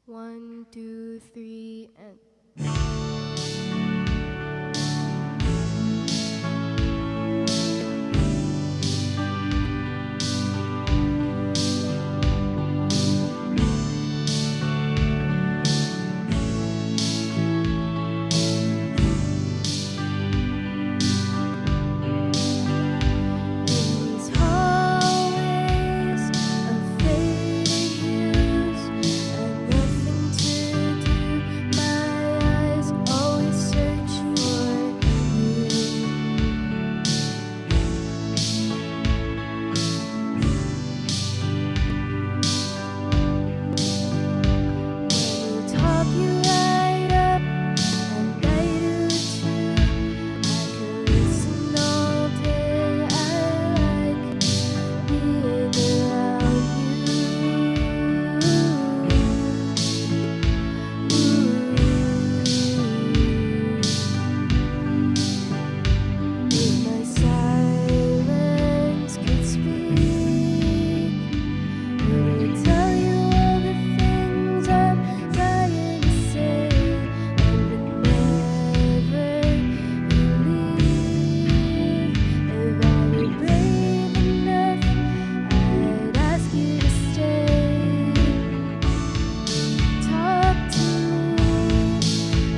One, two, three, and these hallways of fading hues and nothing to do. My eyes always search for you. When you talk, you light up, and I do too. I could listen all day. I like being around you. If my silence could speak, it would tell you all the things I'm dying to say, and would never leave. If I were brave enough, I'd ask you to stay. Talk to me,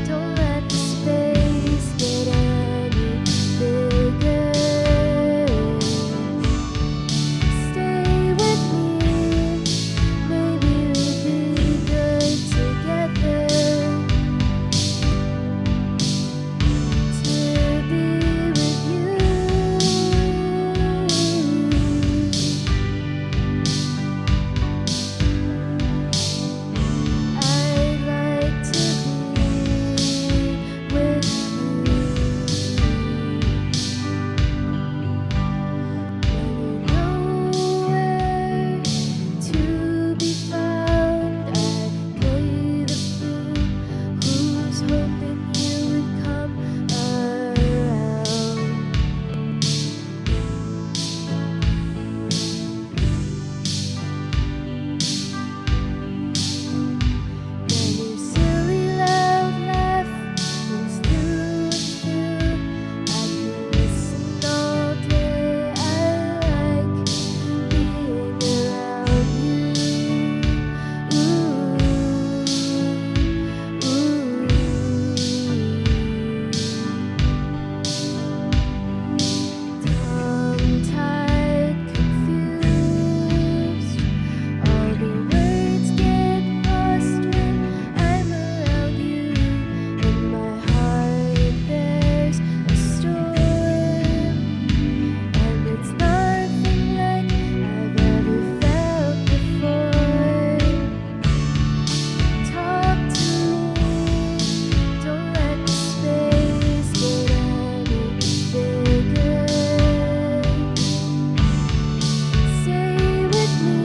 don't let the space get any bigger. Stay with me, maybe we'll be good together. To be with you, I'd like to be with you. When you're nowhere to be found, I'd play the fool who's hoping you would come around. When your silly loud laugh rings through and through, I can listen all day. I like being around you. Tongue-tied, confused, all the words get lost when I'm around you. In my heart there's a storm, and it's nothing like I've ever felt before. Talk to me, don't let the space get any bigger. Stay with me,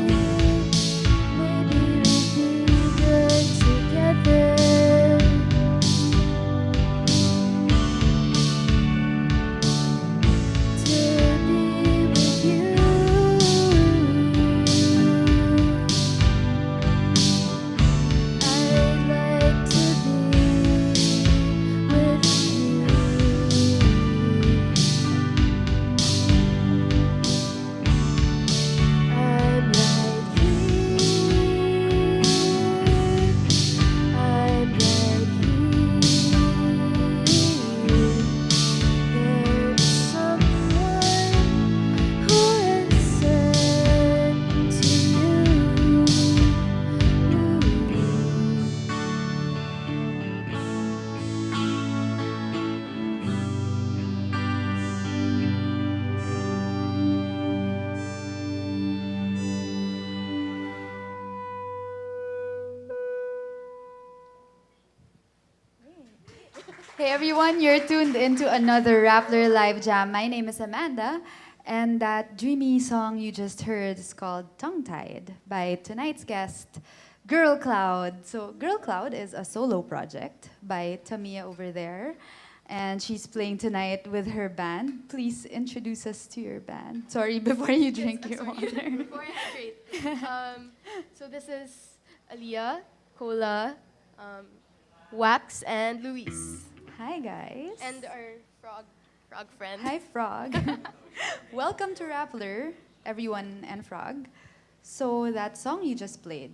maybe we'll be good together. To be with you, I'd like to be with you. I'm right here. I'm right here. There's someone who listens to you. Hey everyone, you're tuned into another Rappler Live Jam. My name is Amanda, and that dreamy song you just heard is called Tongue Tied by tonight's guest, Girl Cloud. So, Girl Cloud is a solo project by Tamia over there, and she's playing tonight with her band. Please introduce us to your band. Sorry, before you drink your water. Before I hydrate. So this is Aliyah, Cola, um, Wax, and Luis. Hi, guys. And our frog friend. Hi, Frog. Welcome to Rappler, everyone and Frog. So that song you just played,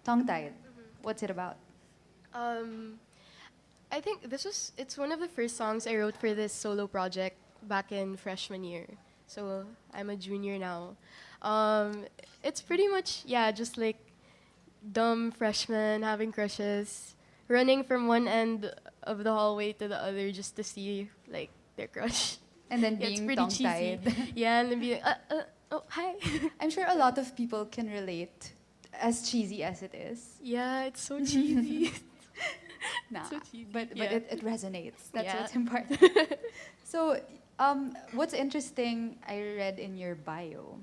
Tongue Tied, what's it about? Um, I think it's one of the first songs I wrote for this solo project back in freshman year. So I'm a junior now. Um, it's pretty much, yeah, just like dumb freshmen having crushes, running from one end of the hallway to the other just to see like their crush. And then Yeah, it's being pretty tongue cheesy. tied. Yeah, and then be like, oh, hi. I'm sure a lot of people can relate, as cheesy as it is. Yeah, it's so cheesy. Nah, So cheesy, but yeah. it resonates. That's Yeah. what's important. So, what's interesting, I read in your bio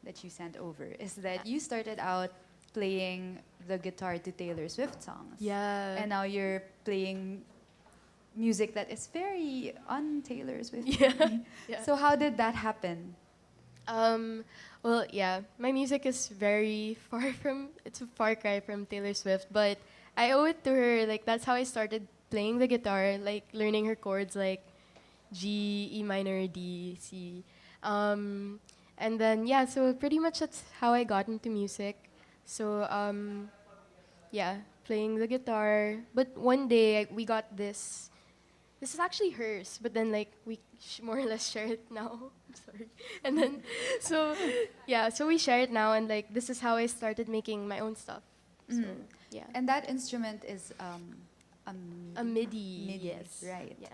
that you sent over, is that you started out playing the guitar to Taylor Swift songs. Yeah. And now you're playing music that is very un-Taylor Swift. Yeah. Yeah. So how did that happen? Well, yeah, my music is very it's a far cry from Taylor Swift, but I owe it to her. Like, that's how I started playing the guitar, like, learning her chords, like, G, E minor, D, C. And then, yeah, so pretty much that's how I got into music. So, yeah, playing the guitar. But one day, we got this is actually hers, but then like we more or less share it now. I'm sorry. And then, so yeah, so we share it now, and like this is how I started making my own stuff. So yeah, And that instrument is a MIDI. MIDI, Yes. right. Yeah.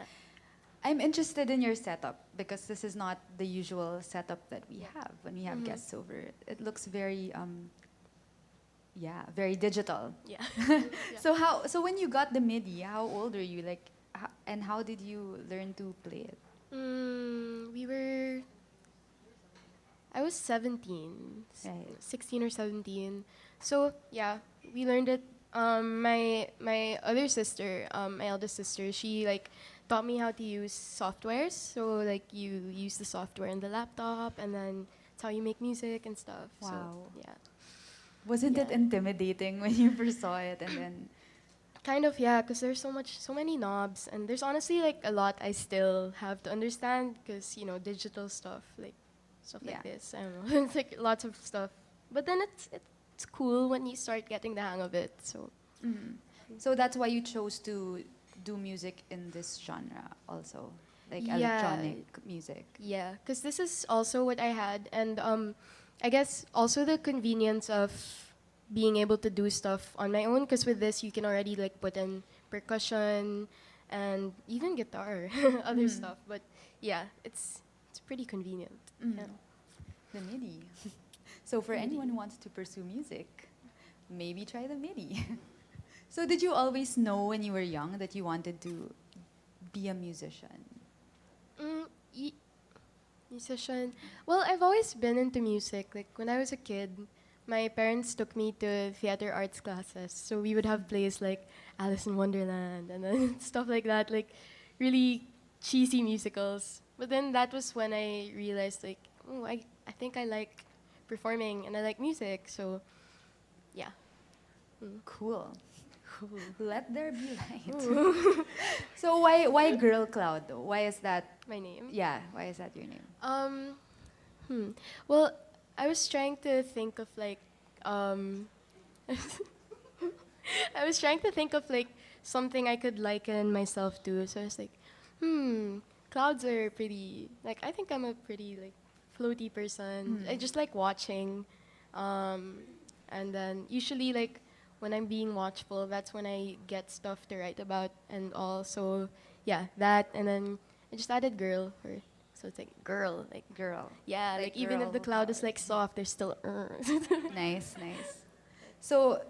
I'm interested in your setup because this is not the usual setup that we have when we have guests over. It looks very very digital. Yeah. So when you got the MIDI, how old were you? Like, and how did you learn to play it? I was 17, Right. 16 or 17. So yeah, we learned it. My other sister, my eldest sister, she like taught me how to use softwares. So like you use the software in the laptop, and then it's how you make music and stuff. Wow. So, yeah. Wasn't it Yeah. intimidating when you first saw it and then? Kind of, yeah, because there's so many knobs, and there's honestly like a lot I still have to understand, because digital stuff, like stuff like Yeah. this. I don't know, it's like lots of stuff. But then it's cool when you start getting the hang of it. So So that's why you chose to do music in this genre also, like Yeah. electronic music. yeah, because this is also what I had, and I guess also the convenience of being able to do stuff on my own, because with this you can already like put in percussion and even guitar, other stuff. But yeah, it's pretty convenient. Yeah. The MIDI. So for anyone who wants to pursue music, maybe try the MIDI. So did you always know when you were young that you wanted to be a musician? Musician. Well, I've always been into music. Like when I was a kid, my parents took me to theater arts classes. So we would have plays like Alice in Wonderland and then stuff like that, like really cheesy musicals. But then that was when I realized like, oh, I think I like performing and I like music. So yeah. Cool. Let there be light. So why Girl Cloud though? Why is that? My name. Yeah, why is that your name? Well, I was trying to think of like I was trying to think of like something I could liken myself to. So I was like, clouds are pretty, like I think I'm a pretty like floaty person. I just like watching. And then usually like when I'm being watchful, that's when I get stuff to write about and all. So yeah, that, and then I just added girl, so it's like girl, like Girl. yeah, Like like even girl if the cloud is like soft, there's still Nice. So,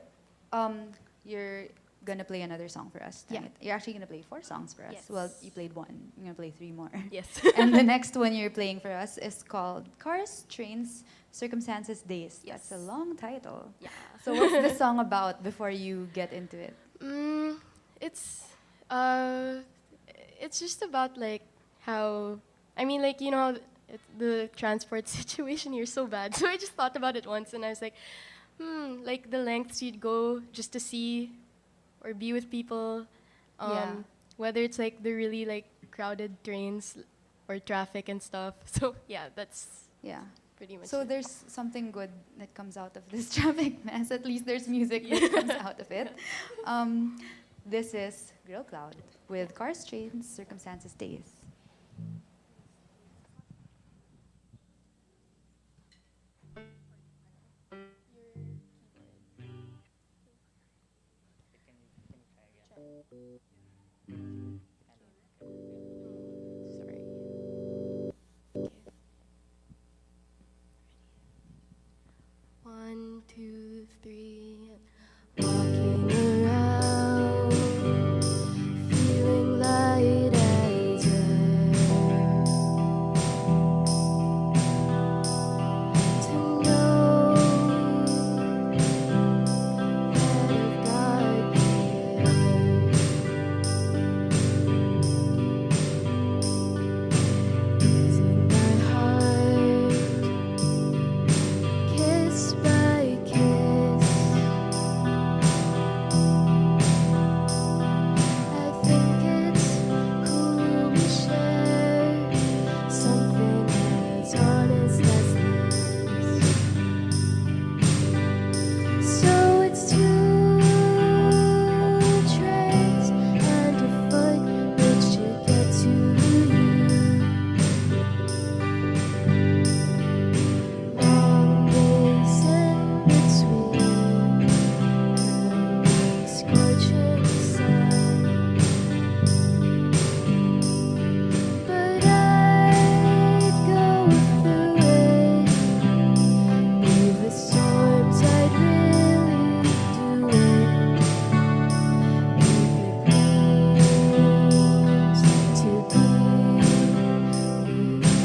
you're gonna play another song for us Yeah. tonight. You're actually gonna play 4 songs for us. Yes. Well, you played 1. You're gonna play 3 more. Yes. And the next one you're playing for us is called Cars, Trains, Circumstances, Days. Yes. That's a long title. Yeah. So what's the song about before you get into it? It's just about like how, I mean, like the transport situation here is so bad. So I just thought about it once, and I was like, like the lengths you'd go just to see or be with people. Yeah. Whether it's like the really like crowded trains or traffic and stuff. So yeah, that's Yeah. pretty much So it. there's something good that comes out of this traffic mess. At least there's music that comes out of it. Um, this is Grrl Cloud with Cars, Trains, Circumstances, Days. Sorry. Okay. 1, 2, 3. Walking around, feeling light as air. To know that I've got you there. It's in my heart, kiss by kiss. I think it's cool we share something as honest as this. So it's two trains and a foot which to get to you. Long days in between, scorching sun. But I'd go through it, brave the storms. I'd really do it. If it means to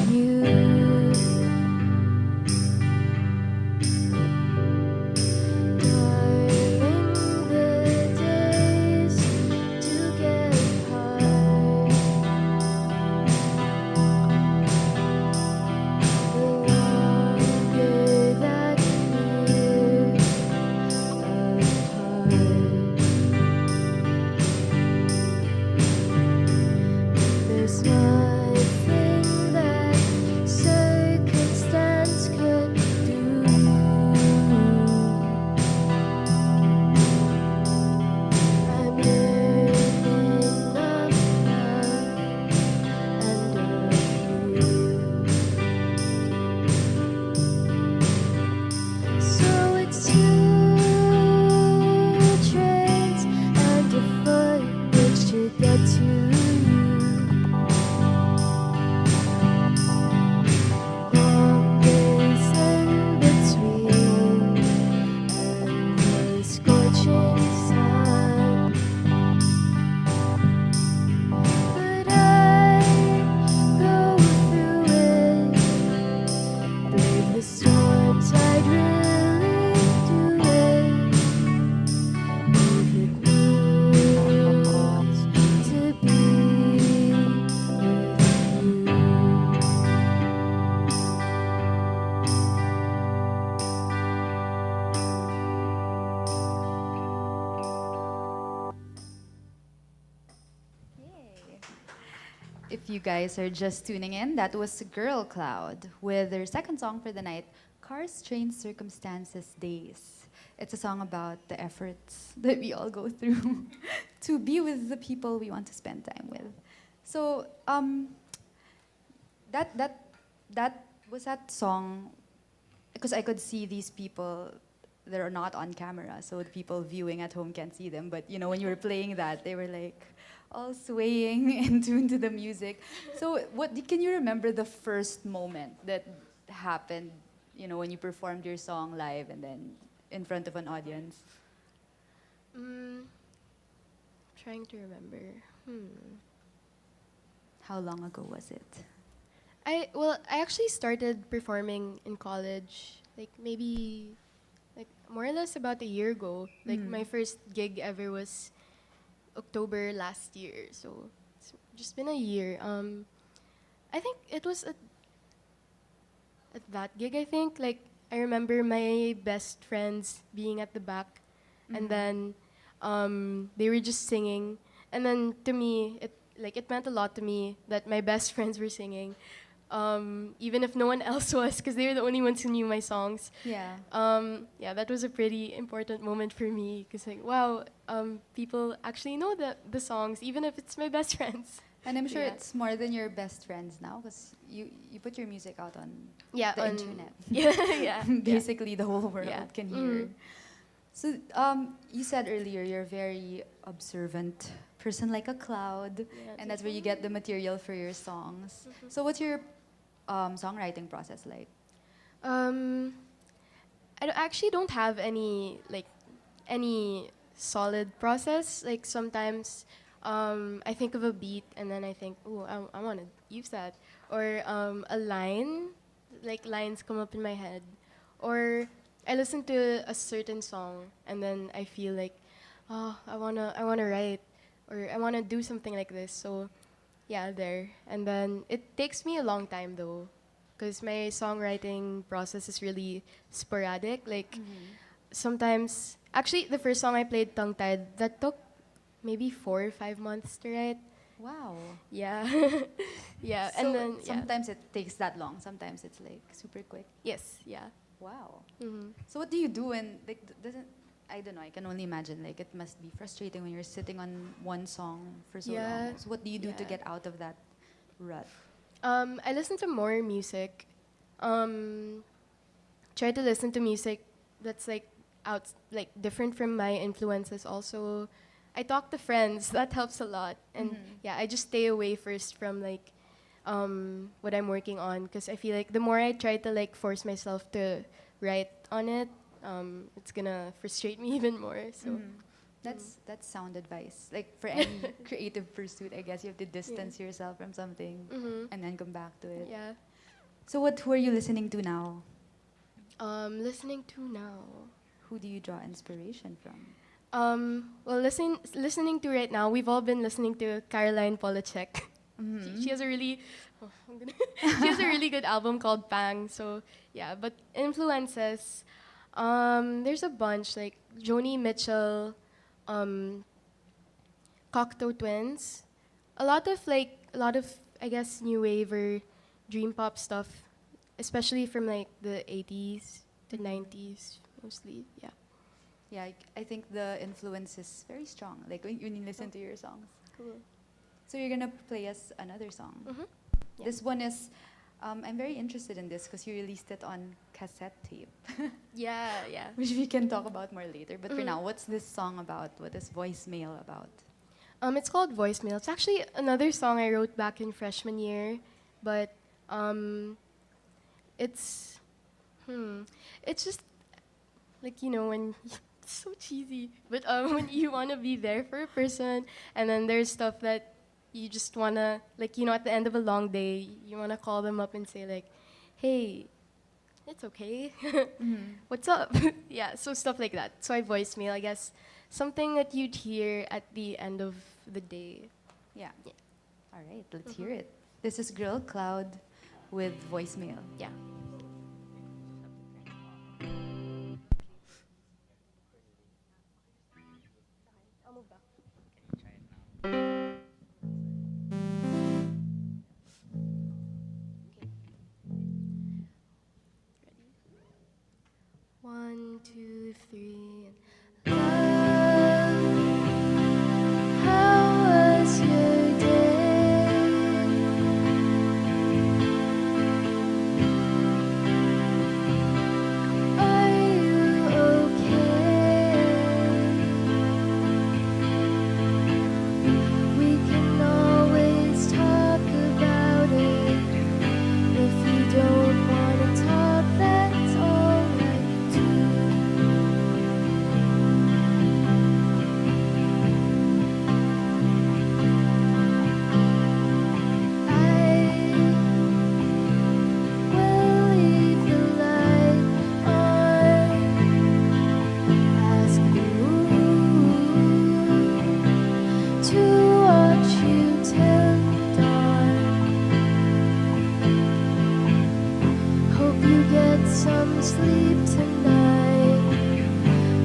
be with you. Darling, the days do get hard. The longer that we're apart. There's nothing that circumstance could do. I'm learning of love and of you. So it's two trains and a foot which to get to you. Long days in between and the scorching sun. But I'd go through it, brave the storms. I'd really do it. If it means to be with you. Yay. If you guys are just tuning in, that was Grrl Cloud with their second song for the night, Cars, Trains, Circumstances, Days. It's a song about the efforts that we all go through to be with the people we want to spend time with. So that was that song because I could see these people that are not on camera, so the people viewing at home can't see them. But you know, when you were playing that, they were like all swaying in tune to the music. So, what can you remember the first moment that happened? You know, when you performed your song live and then in front of an audience. Trying to remember. How long ago was it? I actually started performing in college, like maybe like more or less about a year ago. Like my first gig ever was October last year, so it's just been a year. I think it was at that gig. I think like I remember my best friends being at the back, and then they were just singing, and then to me, it meant a lot to me that my best friends were singing, even if no one else was, because they were the only ones who knew my songs. Yeah. Yeah, that was a pretty important moment for me, because like, wow, people actually know the songs, even if it's my best friends. And I'm sure Yeah. it's more than your best friends now because you put your music out on Yeah, the on- internet. Yeah, yeah. Basically, the whole world Yeah. can hear. So you said earlier you're a very observant person, like a cloud, Yeah, and that's where you get the material for your songs. So what's your songwriting process like? Actually don't have any solid process. Like sometimes I think of a beat and then I think, oh, I want to use that, or a line, like lines come up in my head, or I listen to a certain song and then I feel like, oh, I wanna write, or I wanna do something like this. So yeah, there. And then it takes me a long time though, because my songwriting process is really sporadic. Like sometimes, actually, the first song I played, Tongue Tied, that took maybe 4 or 5 months to write. Wow. Yeah, yeah. So And then yeah. sometimes it takes that long. Sometimes it's like super quick. Yes, yeah. Wow. Hmm. So what do you do when like doesn't I don't know, I can only imagine like it must be frustrating when you're sitting on one song for so Yeah. long. So what do you do to Yeah. get out of that rut? I listen to more music. Try to listen to music that's like different from my influences. Also, I talk to friends. That helps a lot. And yeah, I just stay away first from like what I'm working on, because I feel like the more I try to like force myself to write on it, it's gonna frustrate me even more. So That's sound advice. Like for any creative pursuit, I guess you have to distance yourself from something and then come back to it. yeah. So who are you listening to now? Listening to now. Who do you draw inspiration from? Well, listening to right now, we've all been listening to Caroline Polachek. She has a really, she has a really good album called Pang. So yeah, but influences, there's a bunch like Joni Mitchell, Cocteau Twins, a lot of I guess new wave or dream pop stuff, especially from like the 80s to 90s mostly. Yeah. Yeah, I think the influence is very strong. Like when you listen to your songs. Cool. So you're gonna play us another song. Yeah. This one is, I'm very interested in this because you released it on cassette tape, Yeah, yeah. which we can talk about more later. But for now, what's this song about? What is Voicemail about? It's called Voicemail. It's actually another song I wrote back in freshman year, but it's it's just like when it's so cheesy, but when you wanna be there for a person, and then there's stuff that you just wanna at the end of a long day, you wanna call them up and say like, hey, it's okay, what's up? Yeah, so stuff like that. So I voicemail, I guess, something that you'd hear at the end of the day. Yeah. All right, let's hear it. This is Grrl Cloud with Voicemail. Yeah. One, two, three. Love, how was your day? Are you okay? We can always talk about it. If you don't want to talk, that's alright too. I will leave the light on. Ask the moon to watch you till dawn. Hope you get some sleep tonight.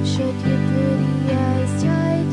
Shut your pretty eyes tight.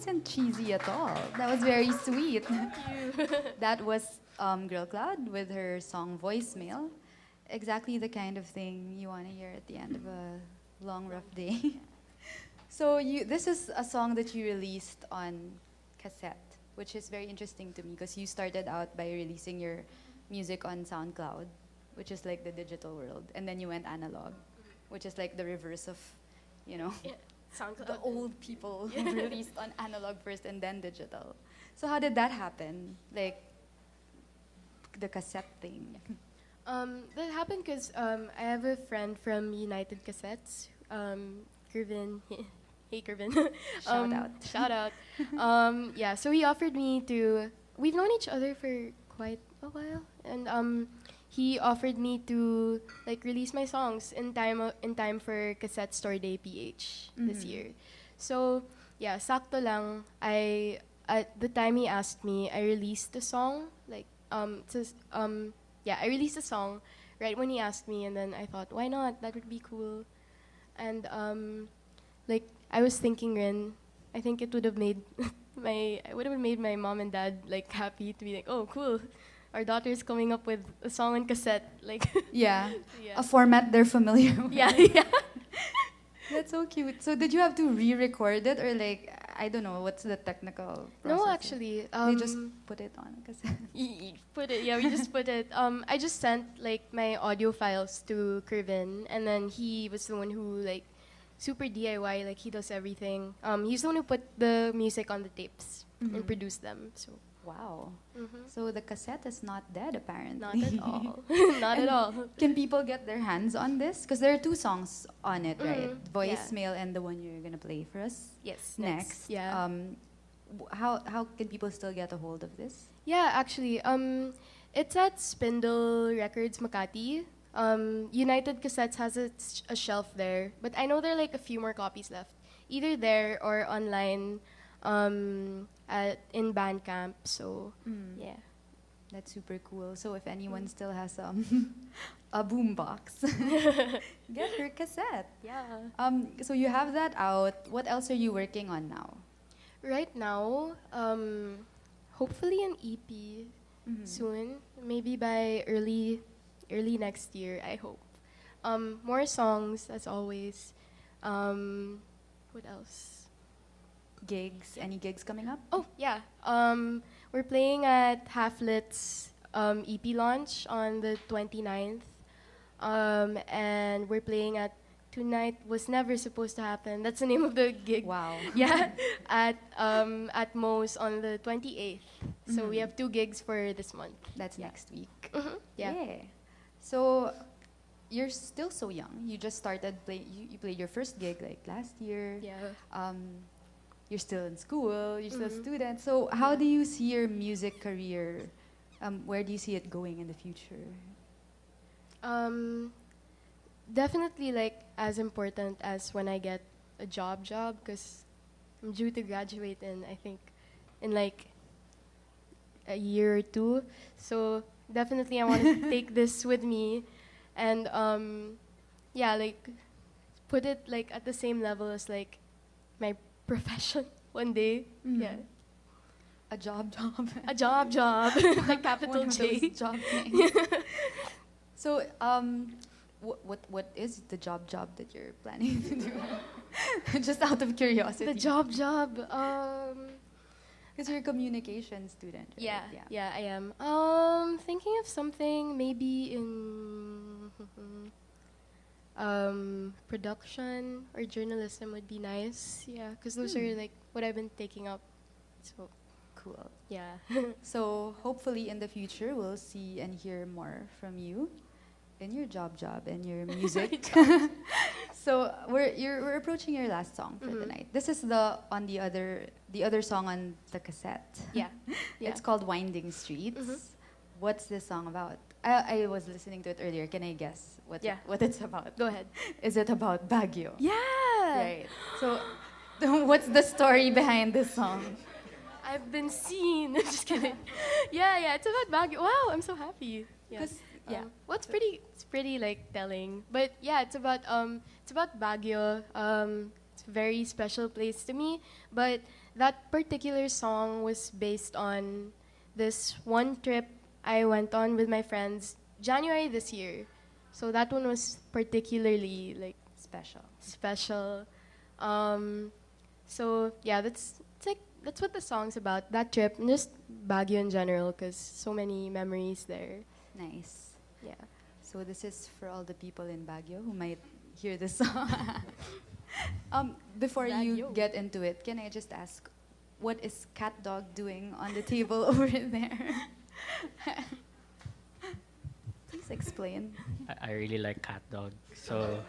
wasn't cheesy at all. That was very sweet. you. That was Girl Cloud with her song Voicemail. Exactly the kind of thing you want to hear at the end of a long, rough day. So this is a song that you released on Cassette, which is very interesting to me because you started out by releasing your music on SoundCloud, which is like the digital world, and then you went analog, which is like the reverse of, you know, Yeah, SoundCloud. the old people who released on analog first and then digital. So how did that happen? Like the cassette thing. That happened because I have a friend from United Cassettes, Kervin. Hey, Kervin. Shout out. Shout out. Yeah, so he offered me to. We've known each other for quite a while, and he offered me to like release my songs in time for Cassette Store Day PH this year. So yeah, sakto lang. At the time he asked me, I released the song. Like yeah, I released a song right when he asked me, and then I thought, why not? That would be cool. And like I was thinking, Rin, I think it would have made my mom and dad like happy to be like, oh, cool, our daughter's coming up with a song on cassette, like Yeah. yeah. A format they're familiar with. Yeah, yeah. That's so cute. So did you have to re-record it or like, I don't know, what's the technical process? No, actually, They just put it on a cassette. put it. Yeah, we just put it. I just sent like my audio files to Kervin, and then he was the one who like super DIY. Like he does everything. He's the one who put the music on the tapes and produced them. So Wow. So the cassette is not dead apparently. not at all. Not at And all. Can people get their hands on this? Because there are 2 songs on it, right? Yeah. Voicemail and the one you're gonna play for us Yes. next. Yeah. How can people still get a hold of this? Yeah, actually, it's at Spindle Records Makati. United Cassettes has a shelf there, but I know there are like a few more copies left, either there or online in Bandcamp. So yeah, That's super cool. So if anyone still has a boombox, get her cassette. yeah. So you have that out. What else are you working on now? Right now, hopefully an EP soon, maybe by early next year. I hope. More songs as always. What else? Gigs? Any gigs coming up? Oh yeah. We're playing at Halflit's EP launch on the 29th. And we're playing at Tonight Was Never Supposed to Happen. That's the name of the gig. Wow. Yeah. At Mo's on the 28th. So we have 2 gigs for this month. That's Yeah. next week. Yeah. So you're still so young. You just started play. You played your first gig like last year. Yeah. You're still in school. You're still a student. So how do you see your music career? Where do you see it going in the future? Definitely like as important as when I get a job because I'm due to graduate in I think in like a year or 2. So definitely I want to take this with me and yeah, like put it like at the same level as like my profession one day. Yeah. A job. A job. Like capital One of J. those job names. So, what is the job that you're planning to do? Just out of curiosity. The job. Because you're a communication student, right? Yeah, I am. Thinking of something maybe in production or journalism would be nice. Yeah, because those are like what I've been taking up. So Cool. yeah. So hopefully in the future we'll see and hear more from you in your job and your music. So we're approaching your last song for the night. This is the other song on the cassette. Yeah. It's called Winding Streets. What's this song about? I was listening to it earlier. Can I guess what it's about? Go ahead. Is it about Baguio? Yeah. Right. So what's the story behind this song? I've been seen. Just kidding. Yeah. It's about Baguio. Wow, I'm so happy. Yeah. 'Cause, yeah. Well, it's pretty like telling. But yeah, it's about Baguio. It's a very special place to me. But that particular song was based on this one trip I went on with my friends January this year. So that one was particularly like Special. special. So yeah, that's what the song's about. That trip and just Baguio in general, because so many memories there. Nice. Yeah. So this is for all the people in Baguio who might hear this song. Before you Baguio. get into it, can I just ask, what is Cat Dog doing on the table over there? Please explain. I really like cat dog, so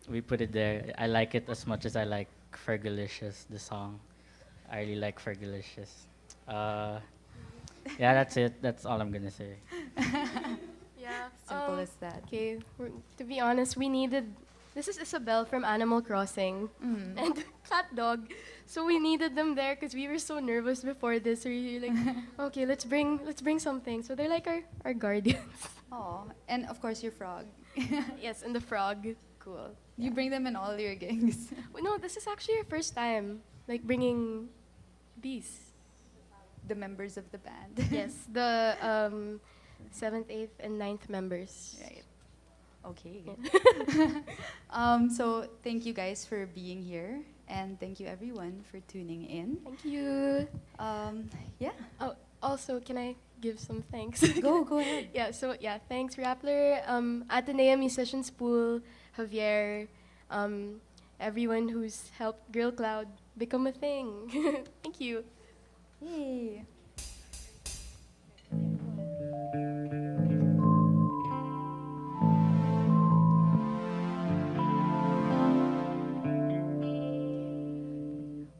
we put it there. I like it as much as I like Fergalicious, the song. I really like Fergalicious. Yeah, that's it. That's all I'm gonna say. Yeah. Simple as that. Okay, to be honest, we needed. This is Isabel from Animal Crossing Mm. and Cat Dog, so we needed them there because we were so nervous before this. We were like, okay, let's bring something. So they're like our guardians. Oh, and of course your frog. Yes, and the frog. Cool. You bring them in all your gigs. Well, no, this is actually our first time, like bringing these. The members of the band. Yes, the 7th, 8th, and 9th members. Right. Okay. So thank you guys for being here, and thank you everyone for tuning in. Thank you. Yeah. Oh, also, can I give some thanks? Go ahead. Yeah, so yeah, thanks Rappler, Ateneo Musicians Pool, Javier, everyone who's helped Grrl Cloud become a thing. Thank you. Yay.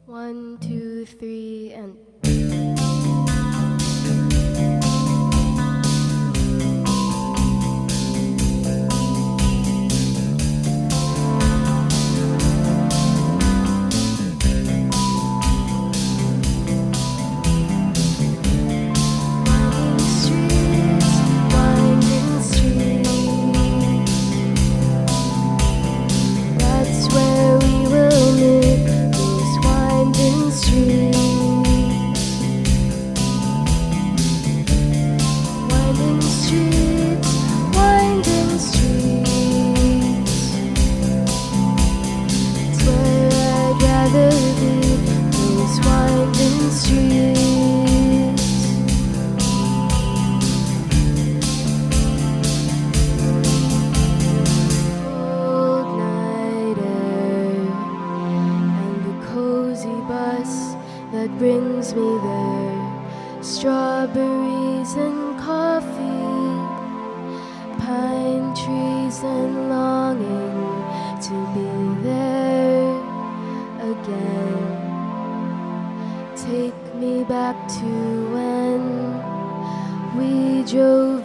One, two, three, and Winding streets, that's where we will meet. These winding streets, winding streets, winding streets. It's where I'd rather be. These winding streets. Cold night air and the cozy bus that brings me there. Strawberries and coffee, pine trees and longing to be there again. Take me back to when we drove